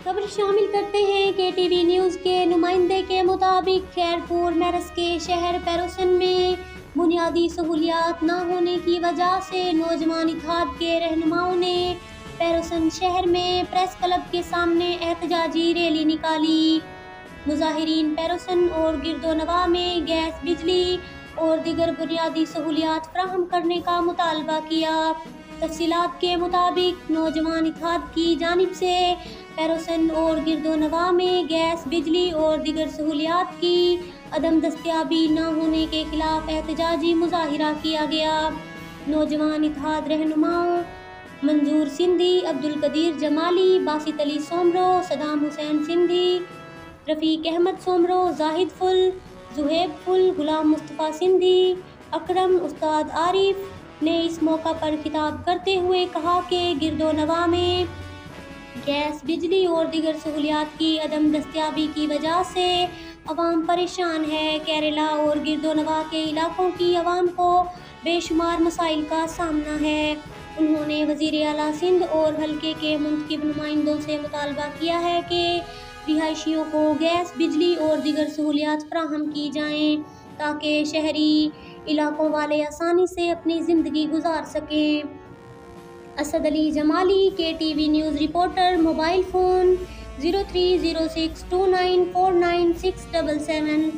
खबर शामिल करते हैं के टीवी न्यूज़ के नुमाइंदे के मुताबिक खैरपुर मेरस के शहर पैरोसन में बुनियादी सहूलियात न होने की वजह से नौजवान इत्तेहाद के रहनुमाओं ने पैरोसन शहर में प्रेस क्लब के सामने एहतजाजी रैली निकाली। मुजाहिरीन पैरोसन और गिरदोनवा में गैस, बिजली और दीगर बुनियादी सहूलियात फराहम करने का मुतालबा किया। तफसीलात के मुताबिक नौजवान इत्तेहाद की जानिब से पैरोसन और गिरदोनवा में गैस, बिजली और दीगर सहूलियात की अदम दस्तयाबी न होने के खिलाफ एहतजाजी मुजाहिरा किया गया। नौजवान इत्तेहाद रहनुमाओं मंजूर सिंधी, अब्दुल कदीर जमाली, बासित अली सोमरो, सदाम हुसैन सिंधी, रफ़ीक अहमद सोमरो, जाहिद फुल, जुहैब फुल, गुलाम मुस्तफ़ा सिंधी, अकरम, उस्ताद आरिफ ने इस मौका पर खिताब करते हुए कहा कि गिरदोनवा में गैस, बिजली और दीगर सहूलियात की अदम दस्तयाबी की वजह से अवाम परेशान है। केरला और गिरदोनवा के इलाकों की अवाम को बेशुमार मसाइल का सामना है। उन्होंने वज़ीर आला सिंध और हल्के के मुंतखब नुमाइंदों से मुतालबा किया है कि रिहायशियों को गैस, बिजली और दीगर सहूलियात फराहम की जाएँ ताकि शहरी इलाकों वाले आसानी से अपनी ज़िंदगी गुजार सकें। Asad Ali Jamali, KTV news reporter, mobile phone 030629496777।